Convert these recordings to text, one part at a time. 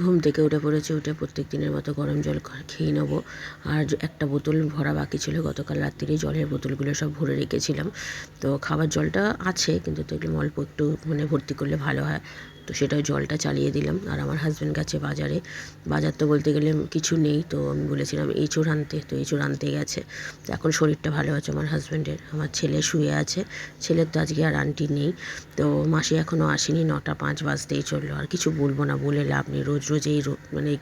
ঘুম থেকে উঠে পড়েছি, উঠে প্রত্যেক দিনের মতো গরম জল খেয়ে নেবো। আর একটা বোতল ভরা বাকি ছিল, গতকাল রাত্রিরেই জলের বোতলগুলো সব ভরে রেখেছিলাম। তো খাবার জলটা আছে, কিন্তু দেখলাম অল্প একটু ভর্তি করলে ভালো হয়, তো সেটাও জলটা চালিয়ে দিলাম। আর আমার হাজব্যান্ড গেছে বাজারে। বাজার তো বলতে গেলে কিছু নেই, তো আমি বলেছিলাম এঁচোড় আনতে, তো এঁচোড় আনতে গেছে। তো এখন শরীরটা ভালো আছে আমার হাজব্যান্ডের। আমার ছেলে শুয়ে আছে, ছেলের তো আজকে আর আন্টি নেই। তো মাসি এখনও আসেনি, 9টা 5 বাজতেই চললো। আর কিছু বলবো না, বলে লাভ নেই, রোজ রোজ এই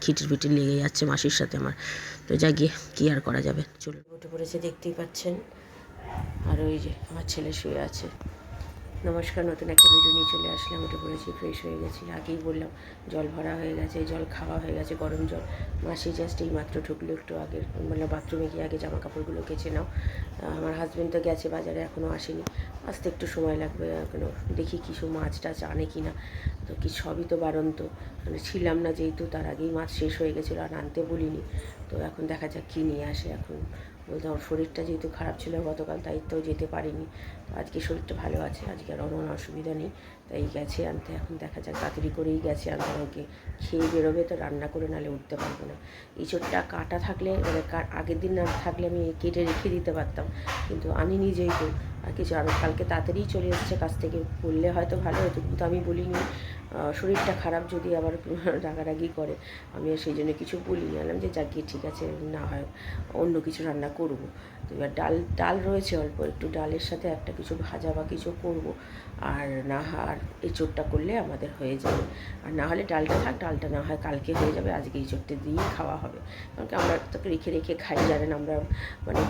খিটির পিটির লেগে যাচ্ছে মাসির সাথে আমার। তো যা গিয়ে কী আর করা যাবে, চলো। উঠে পড়েছে দেখতেই পাচ্ছেন। আর ওই যে আমার ছেলে শুয়ে আছে। নমস্কার, নতুন একটা ভিডিও নিয়ে চলে আসলাম। উঠে পড়েছি, ফ্রেশ হয়ে গেছি, আগেই বললাম জল ভরা হয়ে গেছে, জল খাওয়া হয়ে গেছে, গরম জল। মাসি জাস্ট এই মাত্র ঢুকলো একটু আগে, বাথরুমে গিয়ে আগে জামা কাপড়গুলো কেচে নাও। আমার হাজব্যান্ড তো গেছে বাজারে, এখনও আসেনি, আসতে একটু সময় লাগবে এখনও। দেখি কিছু মাছ টাছ আনে কি না, তো কি সবই তো বারন্ত, ছিলাম না যেহেতু, তার আগেই মাছ শেষ হয়ে গেছিলো, আর আনতে বলিনি। তো এখন দেখা যাক কী নিয়ে আসে। এখন বলতে আমার শরীরটা যেহেতু খারাপ ছিল গতকাল, তাই তো যেতে পারিনি। তো আজকে শরীরটা ভালো আছে, আজকে আর কোনো অসুবিধা নেই, তাই গেছে আনতে। এখন দেখা যাক, তাড়াতাড়ি করেই গেছে আনতে, আমাকে খেয়ে বেরোবে তো, রান্না করে নাহলে উঠতে পারবো না। এঁচোড়টা কাটা থাকলে আগের দিন না থাকলে আমি কেটে রেখে দিতে পারতাম, কিন্তু আনিনি যেহেতু আর কিছু। আর কালকে তাড়াতাড়ি চলে এসেছে কাছ থেকে, বললে হয়তো ভালো হতো, কিন্তু আমি বলিনি। শরীরটা খারাপ যদি আবার রাগারাগি করে, আমি আর সেই জন্য কিছু বলিনি। আনলাম যে যাক গিয়ে ঠিক আছে, না হয় অন্য কিছু রান্না করবো। তো এবার ডাল রয়েছে অল্প একটু, ডালের সাথে একটা কিছু ভাজা বা কিছু করবো। আর না আর এঁচোড়টা করলে আমাদের হয়ে যাবে। আর না হলে ডালটা থাক, ডালটা না হয় কালকে হয়ে যাবে, আজকে এঁচোড়টা দিয়েই খাওয়া হবে। কারণ কি আমরা তো রেখে রেখে খাই, জানেন আমরা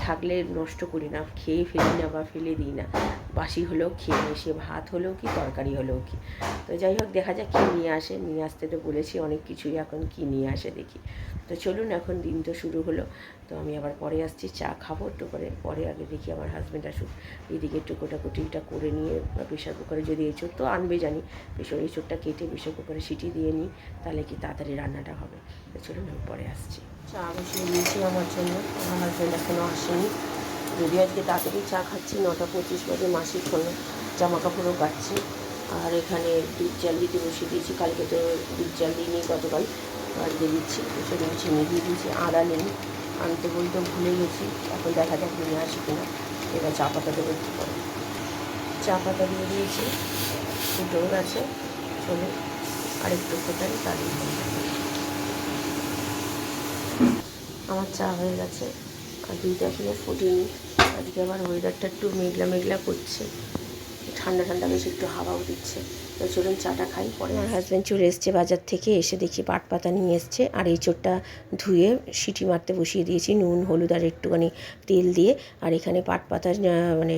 থাকলে নষ্ট করি না, খেয়ে ফেলি না বা ফেলে দিই না। বাসি হলেও খেয়ে নিই, সে ভাত হলেও কি তরকারি হলেও কি। তো যাই হোক, দেখা যাক কী নিয়ে আসে। নিয়ে আসতে তো বলেছি অনেক কিছুই, এখন কী নিয়ে আসে দেখি। তো চলুন, এখন দিন তো শুরু হলো। তো আমি আবার পরে আসছি, চা খাবো একটু পরে আগে দেখি আমার হাজব্যান্ড আসুক। এইদিকে একটু কোটাকুটিটা করে নিয়ে প্রেশার কুকারে, যদি এঁচোড় তো আনবে জানি, এঁচোড়টা কেটে প্রেশার কুকারে সিটি দিয়ে নিই, তাহলে কি তাড়াতাড়ি রান্নাটা হবে। তো চলুন, আমি পরে আসছি। চা বসিয়ে দিয়েছি আমার জন্য, আমার হাজব্যান্ড এখনও আসেনি। যদিও আজকে তাড়াতাড়ি চা খাচ্ছি, 9টা 25 বাজে, মাসির জন্য জামা কাপড়ও কাচ্ছি। আর এখানে দুধ জাল দিতে বসিয়ে দিয়েছি, কালকে তো দুধ জাল দিইনি, গতকাল আজকে দিচ্ছি। সেখানে চিনি দিয়ে দিয়েছি, আদা নেই, আনতে বলতে ভুলে গেছি। এখন দেখা যাক নিয়ে আসি কিনা। এবার চা পাতা দেবো একটু পরে। চা পাতা দিয়ে দিয়েছি, ফুটেও গেছে, চলে আরেকটু ফোটাই, তাহলেই হয়ে যাবে। আমার চা হয়ে গেছে, আর দুধটা এখনো ফুটিনি। আজকে আবার ওয়েদারটা একটু মেঘলা মেঘলা করছে, ঠান্ডা ঠান্ডা, বেশ একটু হাওয়াও দিচ্ছে। তো চলুন চাটা খাই পরে। আমার হাজব্যান্ড চলে এসছে বাজার থেকে, এসে দেখি পাট পাতা নিয়ে এসছে, আর এঁচোড়টা ধুয়ে সিটি মারতে বসিয়ে দিয়েছি, নুন হলুদ আর একটুখানি তেল দিয়ে। আর এখানে পাট পাতার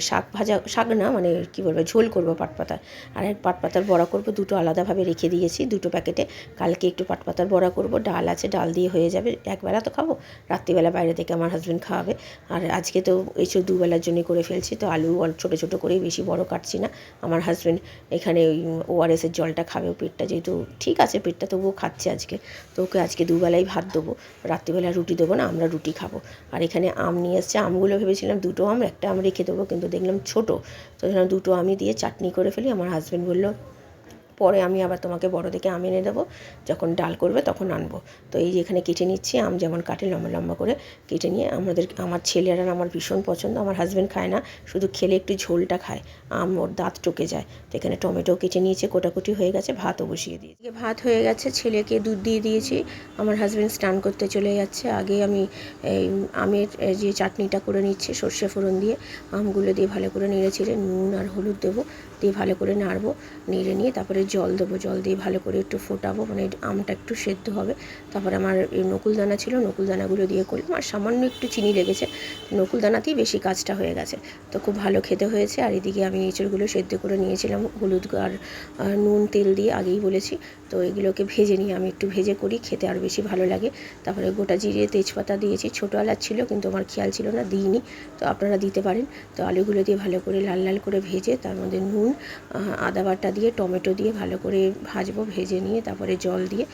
শাক ভাজা, শাক না কী বলবো, ঝোল করবো পাট পাতা। আর এক পাট পাতার বড়া করবো, দুটো আলাদাভাবে রেখে দিয়েছি, দুটো প্যাকেটে। কালকে একটু পাট পাতার বড়া করবো, ডাল আছে, ডাল দিয়ে হয়ে যাবে, একবেলা তো খাবো, রাত্রিবেলা বাইরে থেকে আমার হাজব্যান্ড খাওয়াবে। আর আজকে তো এঁচোড় দুবেলার জন্য করে ফেলছি, তো আলু ছোটো ছোটো করেই, বেশি বড় কাটছি না। আমার হাজব্যান্ড এখানে ওই ওআরএসের জলটা খাবে, পেটটা যেহেতু ঠিক আছে, পেটটা তবুও খাচ্ছে আজকে। তো ওকে আজকে দুবেলাই ভাত দেবো, রাত্রিবেলা রুটি দেবো না, আমরা রুটি খাবো। আর এখানে আম নিয়ে এসছে, আমগুলো ভেবেছিলাম দুটো আম, একটা আম রেখে দেবো, কিন্তু দেখলাম ছোটো, তো এখানে দুটো আমি দিয়ে চাটনি করে ফেলি। আমার হাজব্যান্ড বললো পরে আমি আবার তোমাকে বড় দেখে আম এনে দেবো, যখন ডাল করবে তখন আনবো। তো এই যে এখানে কেটে নিচ্ছি, আম যেমন কাটে লম্বা লম্বা করে কেটে নিয়ে। আমার ছেলের আর আমার ভীষণ পছন্দ, আমার হাজব্যান্ড খায় না, শুধু খেলে একটু ঝোলটা খায়, আম ওর দাঁত টকে যায়। তো এখানে টমেটো কেটে নিয়েছে, কোটাকুটি হয়ে গেছে, ভাতও বসিয়ে দিয়েছি। ভাত হয়ে গেছে, ছেলেকে দুধ দিয়ে দিয়েছি, আমার হাজব্যান্ড স্নান করতে চলে যাচ্ছে। আগে আমি এই আমের যে চাটনিটা করে নিচ্ছি সর্ষে ফোড়ন দিয়ে, আমগুলো দিয়ে ভালো করে নেড়ে ছেড়ে নুন আর হলুদ দেবো, দিয়ে ভালো করে নাড়বো, নেড়ে নিয়ে তারপরে জল দেবো, জল দিয়ে ভালো করে একটু ফোটাবো, আমটা একটু সেদ্ধ হবে। তারপরে আমার এই নকুলদানা ছিল, নকুলদানাগুলো দিয়ে করলাম, আর সামান্য একটু চিনি লেগেছে, নকুলদানাতেই বেশি কাজটা হয়ে গেছে। তো খুব ভালো খেতে হয়েছে। আর এদিকে আমি এঁচড়গুলো সেদ্ধ করে নিয়েছিলাম হলুদ আর নুন তেল দিয়ে, আগেই বলেছি। তো এগুলোকে ভেজে নিয়ে, আমি একটু ভেজে করি, খেতে আরও বেশি ভালো লাগে। তারপরে গোটা জিরে তেজপাতা দিয়েছি, ছোটো এলাচ ছিল কিন্তু আমার খেয়াল ছিল না, দিইনি, তো আপনারা দিতে পারেন। তো আলুগুলো দিয়ে ভালো করে লাল লাল করে ভেজে, তার মধ্যে নুন আদা বাটা দিয়ে টমেটো দিয়ে ভালো করে ভাজবো, ভেজে নিয়ে তারপরে জল দিয়ে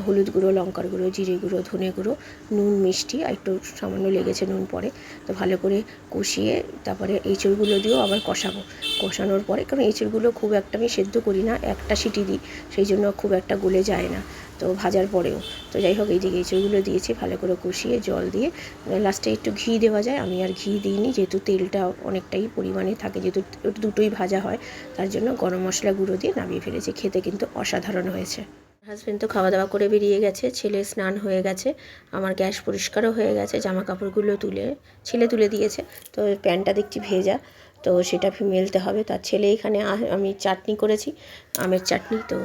হলুদ গুঁড়ো, লঙ্কার গুঁড়ো, জিরে গুঁড়ো, ধনে গুঁড়ো, নুন, মিষ্টি, আর একটু সামান্য লেগেছে নুন পরে, তো ভালো করে কষিয়ে তারপরে এঁচড়গুলো দিয়েও আবার কষাবো। কষানোর পরে, কারণ এঁচড়গুলো খুব একটা আমি সেদ্ধ করি না, একটা সিটি দিই, সেই জন্য খুব একটা গলে যায় না। তো তো ভাজার পরেও। তো যাই হোক, এই যে এঁচড়গুলো দিয়েছি ভালো করে কষিয়ে জল দিয়ে, লাস্টে একটু ঘি দেওয়া যায়, আমি আর ঘি দিইনি যেহেতু তেলটা অনেকটাই পরিমাণে থাকে, যেহেতু দুটোই ভাজা হয়, তার জন্য গরম মশলা গুঁড়ো দিয়ে নামিয়ে ফেলেছি। খেতে কিন্তু অসাধারণ হয়েছে। হাজব্যান্ড তো খাওয়া দাওয়া করে বেরিয়ে গেছে, ছেলে স্নান হয়ে গেছে, আমার গ্যাস পরিষ্কারও হয়ে গেছে, জামা কাপড়গুলো ছেলে তুলে দিয়েছে। তো প্যান্টটা দেখছি ভেজা, তো সেটা মেলতে হবে। তার ছেলে এখানে আমি চাটনি করেছি, আমের চাটনি, তো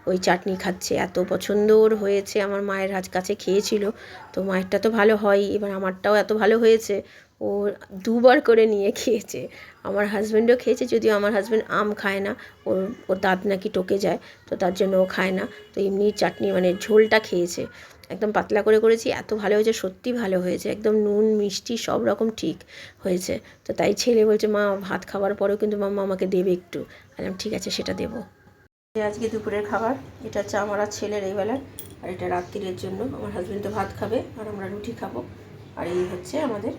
ওই চাটনি খাচ্ছে। এত পছন্দ ওর হয়েছে, আমার মায়ের কাছে খেয়েছিল, তো মায়েরটা তো ভালো হয়, এবার আমারটাও এত ভালো হয়েছে, ও দুবার করে নিয়ে খেয়েছে। আমার হাজব্যান্ডও খেয়েছে, যদিও আমার হাজব্যান্ড আম খায় না, ওর দাঁত নাকি টকে যায়, তো তার জন্য ও খায় না। তো এমনি চাটনি মানে ঝোলটা খেয়েছে, একদম পাতলা করে করেছি, এত ভালো হয়েছে, সত্যি ভালো হয়েছে, একদম নুন মিষ্টি সব রকম ঠিক হয়েছে। তো তাই ছেলে বলছে, মা ভাত খাওয়ার পরেও কিন্তু মাম্মা আমাকে দেবে একটু। বললাম ঠিক আছে, সেটা দেবো। আজকে দুপুরের খাবার এটা হচ্ছে আমার আর ছেলের এই বেলায়, আর এটা রাত্রিরের জন্য। আমার হাজব্যান্ড তো ভাত খাবে আর আমরা রুটি খাবো। আর এই হচ্ছে আমাদের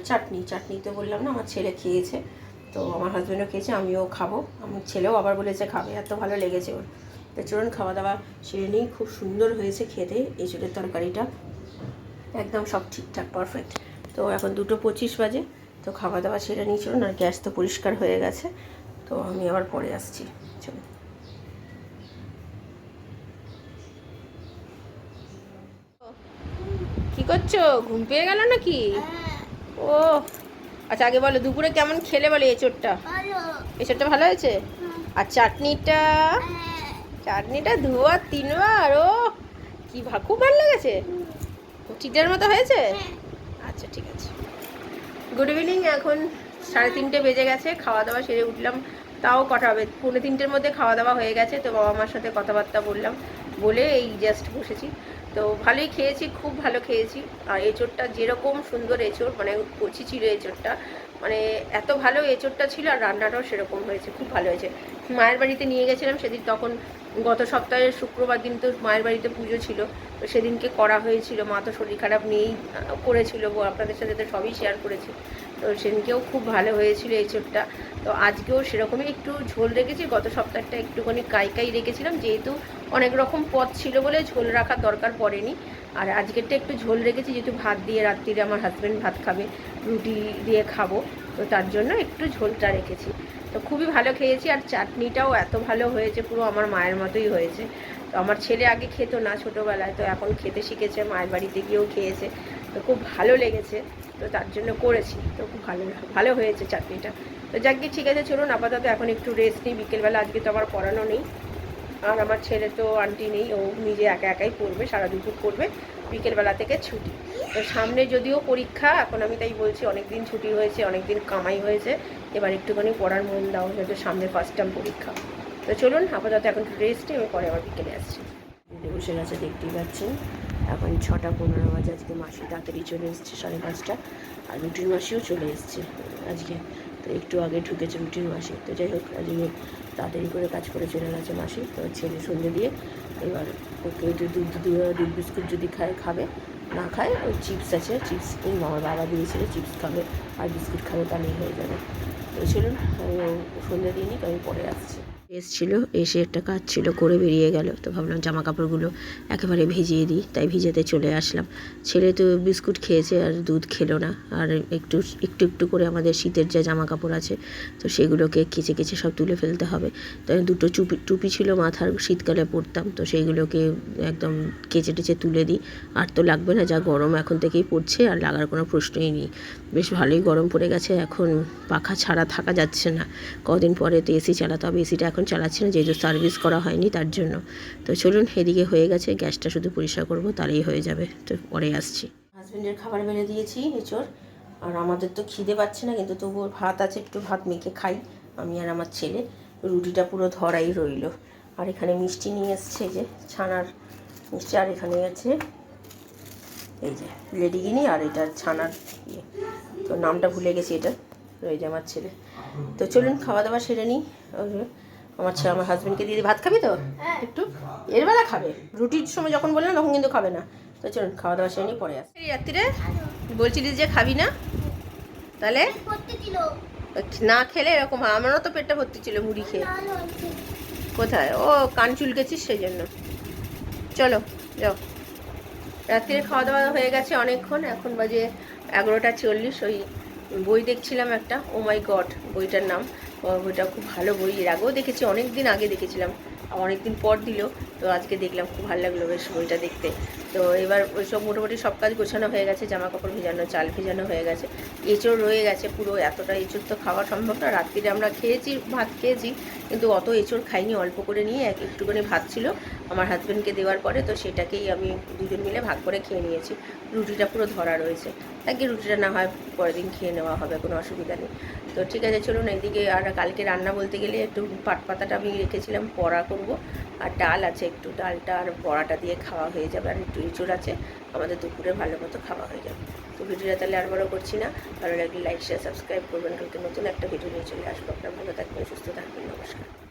চাটনি তো বললাম না, আমার ছেলে খেয়েছে, তো আমার হাজব্যান্ডও খেয়েছে, আমিও খাবো, আমার ছেলেও আবার বলেছে খাবে, এত ভালো লেগেছে ওর। তো চলুন খাওয়া দাওয়া সেরে নিই। খুব সুন্দর হয়েছে খেতে এঁচোড়ের তরকারিটা, একদম সব ঠিকঠাক পারফেক্ট। তো এখন 2:25 বাজে, তো খাওয়া দাওয়া সেরে নিই চলুন। আর গ্যাস তো পরিষ্কার হয়ে গেছে, তো আমি আবার পরে আসছি, চলুন। কি করছো, ঘুম পেয়ে গেল নাকি? ও আচ্ছা, আগে বলো দুপুরে কেমন খেলে, বলো এঁচোড়টা। এঁচোড়টা ভালো হয়েছে? আর চাটনিটা 2-3বার, ও কি খুব ভালো লেগেছে, চিটার মতো হয়েছে। আচ্ছা ঠিক আছে। গুড ইভিনিং, এখন 3:30 বেজে গেছে, খাওয়া দাওয়া সেরে উঠলাম, তাও কটা হবে 2:45-এর মধ্যে খাওয়া দাওয়া হয়ে গেছে। তো বাবা মার সাথে কথাবার্তা বললাম, বলে এই জাস্ট বসেছি। তো ভালোই খেয়েছি, খুব ভালো খেয়েছি। আর এঁচোড়টা যেরকম সুন্দর এঁচোড়, মানে কচি ছিল এঁচোড়টা, মানে এত ভালো এঁচোড়টা ছিল, আর রান্নাটাও সেরকম হয়েছে, খুব ভালো হয়েছে। মায়ের বাড়িতে নিয়ে গেছিলাম সেদিন, তখন গত সপ্তাহের শুক্রবার দিন তো মায়ের বাড়িতে পুজো ছিল, তো সেদিনকে করা হয়েছিল, মা তো শরীর খারাপ নিয়েই করেছিল, আপনাদের সাথে তো সবই শেয়ার করেছি। তো সেদিনকেও খুব ভালো হয়েছিল এঁচোড়টা। তো আজকেও সেরকমই একটু ঝোল রেখেছি, গত সপ্তাহটা একটুখানি কাই রেখেছিলাম, যেহেতু অনেক রকম পদ ছিল বলে ঝোল রাখার দরকার পড়েনি। আর আজকেরটা একটু ঝোল রেখেছি, যেহেতু ভাত দিয়ে রাত্রিরে আমার হাজব্যান্ড ভাত খাবে, রুটি দিয়ে খাবো, তো তার জন্য একটু ঝোলটা রেখেছি। তো খুবই ভালো খেয়েছি, আর চাটনিটাও এত ভালো হয়েছে, পুরো আমার মায়ের মতোই হয়েছে। তো আমার ছেলে আগে খেত না ছোটোবেলায়, তো এখন খেতে শিখেছে, মায়ের বাড়িতে গিয়েও খেয়েছে, তো খুব ভালো লেগেছে, তো তার জন্য করেছি। তো খুব ভালো হয়েছে চাটনিটা। তো যাকে ঠিক আছে, চলুন আপাতত এখন একটু রেস্ট নিই, বিকেলবেলা আজকে তো আমার পড়ানো নেই, আর আমার ছেলে তো আন্টি নেই, ও নিজে একাই পড়বে, সারা দুপুর পড়বে, বিকেলবেলা থেকে ছুটি। তো সামনে যদিও পরীক্ষা, এখন আমি তাই বলছি অনেক দিন ছুটি হয়েছে, অনেক দিন কামাই হয়েছে, এবার একটুখানি পড়ার মন দাও, যেহেতু সামনে ফার্স্ট টার্ম পরীক্ষা। তো চলুন আপাতত এখন একটু রেস্টে, আমি পরে আবার বিকেলে আসছি। বসে গেছে দেখতেই পাচ্ছেন, এখন 6:15 বাজে। আজকে মাসি তাড়াতাড়ি চলে এসছে, 5:30, আর রুটির মাসিও চলে এসছে আজকে, তো একটু আগে ঢুকেছে রুটির মাসি। তো যাই হোক, আজকে তাড়াতাড়ি করে কাজ করে চলে গেছে মাসি। তো ছেলে সন্ধ্যে দিয়ে এবার ওকে দুধ বিস্কুট যদি খাবে, না খায় ওই চিপস আছে, চিপস আমার বাবা দিয়েছিল, চিপস খাবে আর বিস্কুট খাবে, তাহলেই হয়ে যাবে। তো চলুন আমি সন্ধ্যে দিয়ে নিই, আমি পরে আসছি। এসছিল, এসে একটা কাজ ছিল করে বেরিয়ে গেল, তো ভাবলাম জামা কাপড়গুলো একেবারে ভিজিয়ে দিই, তাই ভিজেতে চলে আসলাম। ছেলে তো বিস্কুট খেয়েছে আর দুধ খেলো না, আর একটু একটু করে আমাদের শীতের যে জামা কাপড় আছে, তো সেগুলোকে কেচে সব তুলে ফেলতে হবে। তাই 2টো টুপি ছিল মাথার, শীতকালে পরতাম, তো সেইগুলোকে একদম কেচে তুলে দিই। আর তো লাগবে না, যা গরম এখন থেকেই পড়ছে, আর লাগার কোনো প্রশ্নই নেই। বেশ ভালোই গরম পড়ে গেছে, এখন পাখা ছাড়া থাকা যাচ্ছে না, কদিন পরে তো এসি চালাতে হবে। এসিটা এখন চালাচ্ছি না, যেহেতু সার্ভিস করা হয়নি তার জন্য। তো চলুন, এদিকে হয়ে গেছে, গ্যাসটা শুধু পরিষ্কার করব, তাহলেই হয়ে যাবে। তো পরে আসছি। হাজব্যান্ডের খাবার বেড়ে দিয়েছি এঁচোড়, আর আমাদের তো খিদে পাচ্ছে না, কিন্তু তবুও ভাত আছে, একটু ভাত মেখে খাই আমি আর আমার ছেলে। রুটিটা পুরো ধরাই রইল। আর এখানে মিষ্টি নিয়ে এসছে, যে ছানার মিষ্টি, আর এখানে আছে এই যে লেডিগিনি, আর এটা ছানার ইয়ে, তো নামটা ভুলে গেছি এটা, রয়ে যায় আমার ছেলে। তো চলুন খাওয়া দাওয়া সেরে নিই। আমার হাজব্যান্ডকে দিয়ে ভাত খাবি তো একটু, এরবেলা খাবে, রুটির সময় যখন বললাম তখন কিন্তু খাবে না। তো চলুন খাওয়া দাওয়া সেরে নিই, পরে আসি। রাত্রিরে বলছিলিস যে খাবি না, তাহলে না খেলে এরকম হয়। আমারও তো পেটটা ভর্তি ছিল মুড়ি খেয়ে। কোথায়? ও কান চুলকেছিস সেই জন্য। চলো যাও। রাত্রিরে খাওয়া দাওয়া হয়ে গেছে অনেকক্ষণ, এখন বাজে 11:40। ওই বই দেখছিলাম একটা, ও মাই গড বইটার নাম। বইটা খুব ভালো বই, এর আগেও দেখেছি, অনেক দিন আগে দেখেছিলাম, অনেক দিন পর দিল, তো আজকে দেখলাম, খুব ভালো লাগলো বেশ বইটা দেখতে। তো এবার ওই সব মোটামুটি সব কাজ গোছানো হয়ে গেছে, জামা কাপড় ভেজানো, চাল ভেজানো হয়ে গেছে, এঁচড় রয়ে গেছে পুরো, এতটা এঁচড় তো খাওয়া সম্ভব না। রাত্রিরে আমরা খেয়েছি, ভাত খেয়েছি, কিন্তু অত এঁচড় খাইনি, অল্প করে নিয়ে একটুখানি ভাত ছিল আমার হাজব্যান্ডকে দেওয়ার পরে, তো সেটাকেই আমি দুজন মিলে ভাগ করে খেয়ে নিয়েছি। রুটিটা পুরো ধরা রয়েছে, আগে রুটিটা না হয় পরের দিন খেয়ে নেওয়া হবে, কোনো অসুবিধা নেই। তো ঠিক আছে চলুন, এইদিকে আর কালকে রান্না বলতে গেলে একটু পাট পাতাটা আমি রেখেছিলাম, বড়া করব, আর ডাল আছে একটু, ডালটা আর বড়াটা দিয়ে খাওয়া হয়ে যাবে, আর একটু এঁচড় আছে, আমাদের দুপুরে ভালো মতো খাওয়া হয়ে যাবে। তো ভিডিওটা তাহলে আর বড় করছি না, ভালো লাগলে লাইক শেয়ার সাবস্ক্রাইব করবেন, কালকে নতুন একটা ভিডিও নিয়ে চলে আসবো। আপনারা ভালো থাকবেন, সুস্থ থাকবেন, নমস্কার।